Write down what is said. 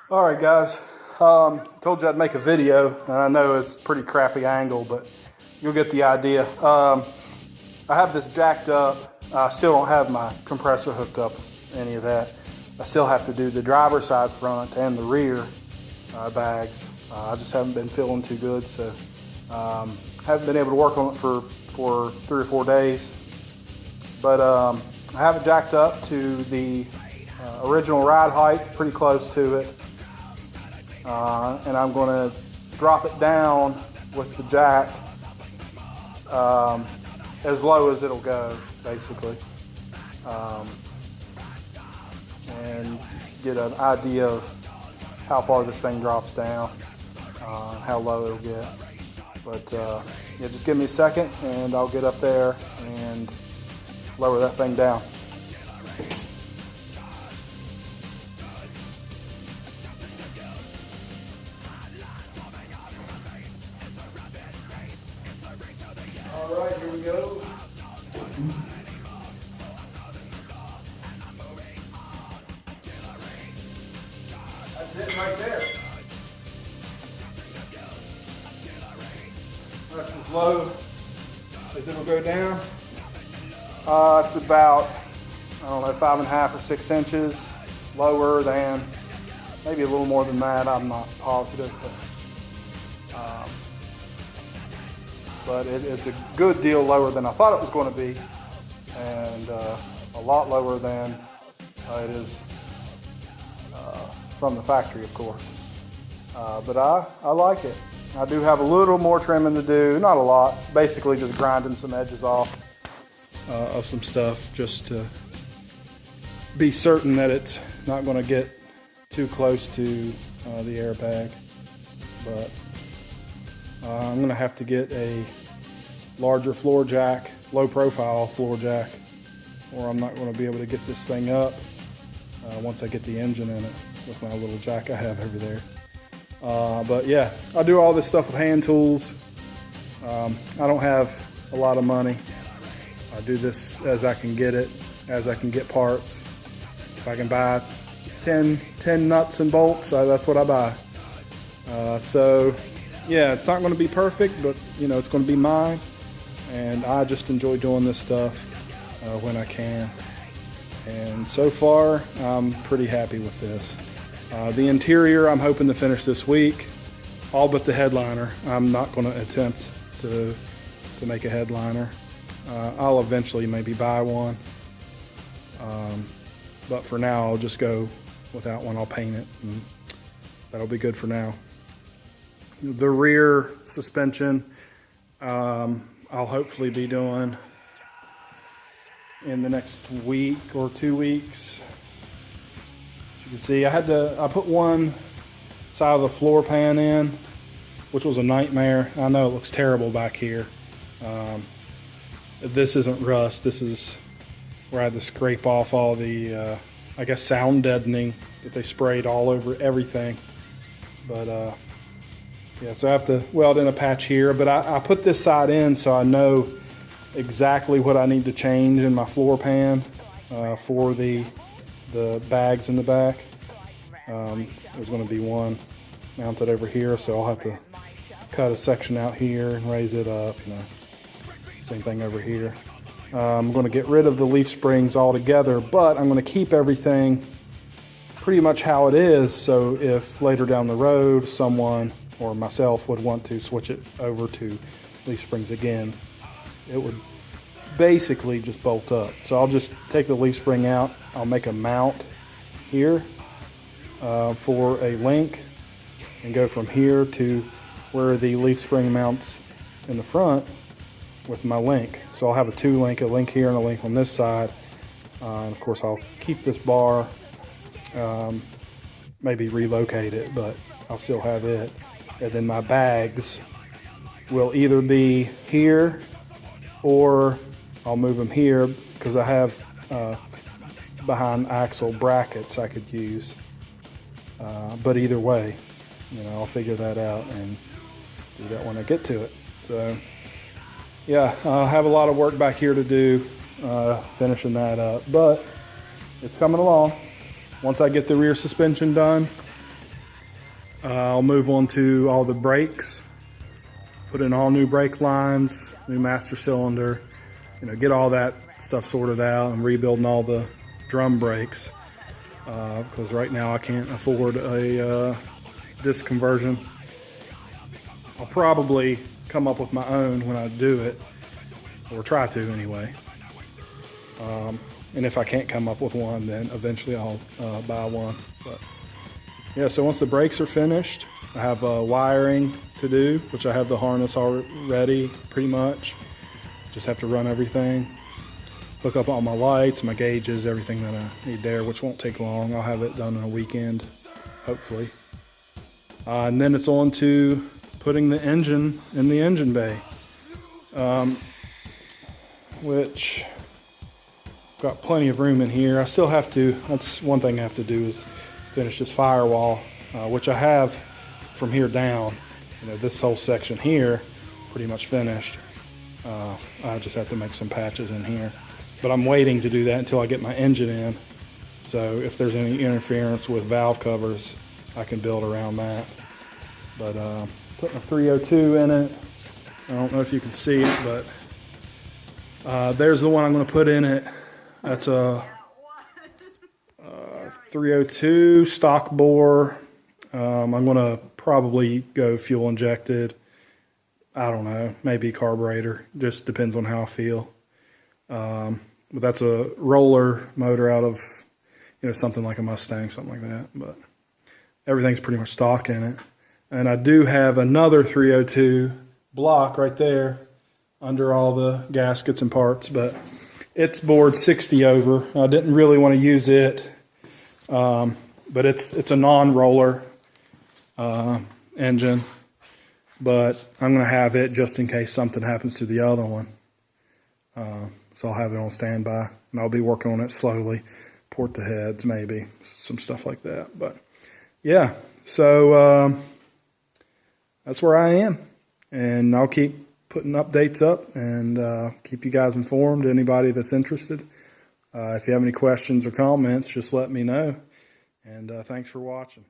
All right, guys. Told you I'd make a video, and I know it's a pretty crappy angle, but you'll get the idea. I have this jacked up. I still don't have my compressor hooked up, any of that. I still have to do the driver's side front and the rear bags. I just haven't been feeling too good, so haven't been able to work on it for 3 or 4 days. But I have it jacked up to the original ride height, pretty close to it. And I'm going to drop it down with the jack as low as it'll go, basically, and get an idea of how far this thing drops down, how low it'll get. But yeah, just give me a second and I'll get up there and lower that thing down. All right, here we go. That's it right there. That's as low as it'll go down. It's about, I don't know, 5.5 or 6 inches lower than, maybe a little more than that, I'm not positive. But it's a good deal lower than I thought it was going to be, and a lot lower than it is from the factory, of course. But I like it. I do have a little more trimming to do, not a lot, basically just grinding some edges off of some stuff just to be certain that it's not going to get too close to the airbag. But I'm going to have to get a larger floor jack, low profile floor jack, or I'm not going to be able to get this thing up once I get the engine in it with my little jack I have over there. But yeah, I do all this stuff with hand tools. I don't have a lot of money. I do this as I can get it, as I can get parts. If I can buy 10 nuts and bolts, that's what I buy. So yeah, it's not going to be perfect, but you know, it's going to be mine, and I just enjoy doing this stuff when I can. And so far, I'm pretty happy with this. The interior, I'm hoping to finish this week, all but the headliner. I'm not going to attempt to make a headliner. I'll eventually maybe buy one, but for now, I'll just go without one. I'll paint it, and that'll be good for now. The rear suspension, I'll hopefully be doing in the next week or 2 weeks. As you can see, I put one side of the floor pan in, which was a nightmare. I know it looks terrible back here. This isn't rust. This is where I had to scrape off all the, I guess, sound deadening that they sprayed all over everything. But yeah, so I have to weld in a patch here, but I put this side in so I know exactly what I need to change in my floor pan for the bags in the back. There's going to be one mounted over here, so I'll have to cut a section out here and raise it up. You know, same thing over here. I'm going to get rid of the leaf springs altogether, but I'm going to keep everything pretty much how it is, so if later down the road someone or myself would want to switch it over to leaf springs again, it would basically just bolt up. So I'll just take the leaf spring out. I'll make a mount here for a link and go from here to where the leaf spring mounts in the front with my link. So I'll have a 2-link, a link here and a link on this side. And of course I'll keep this bar, maybe relocate it, but I'll still have it. And then my bags will either be here or I'll move them here because I have behind axle brackets I could use. But either way, you know, I'll figure that out and do that when I get to it. So yeah, I have a lot of work back here to do, finishing that up, but it's coming along. Once I get the rear suspension done, I'll move on to all the brakes, put in all new brake lines, new master cylinder, get all that stuff sorted out, and rebuilding all the drum brakes, because right now I can't afford a disc conversion. I'll probably come up with my own when I do it, or try to anyway. And if I can't come up with one, then eventually I'll buy one. But yeah, so once the brakes are finished, I have wiring to do, which I have the harness already pretty much. Just have to run everything, hook up all my lights, my gauges, everything that I need there, which won't take long. I'll have it done in a weekend, hopefully. And then it's on to putting the engine in the engine bay, which got plenty of room in here. I still have to, that's one thing I have to do, is finish this firewall, which I have from here down. This whole section here pretty much finished. I just have to make some patches in here, but I'm waiting to do that until I get my engine in, so if there's any interference with valve covers, I can build around that. But putting a 302 in it, I don't know if you can see it, but there's the one I'm going to put in it. That's a 302 stock bore. I'm going to probably go fuel injected. I don't know, maybe carburetor. Just depends on how I feel. But that's a roller motor out of, something like a Mustang, something like that. But everything's pretty much stock in it. And I do have another 302 block right there under all the gaskets and parts, but it's bored 60 over. I didn't really want to use it, but it's a non-roller engine, but I'm going to have it just in case something happens to the other one. So I'll have it on standby, and I'll be working on it slowly, port the heads, maybe, some stuff like that. But yeah, so that's where I am, and I'll keep putting updates up and keep you guys informed, anybody that's interested. If you have any questions or comments, just let me know, and thanks for watching.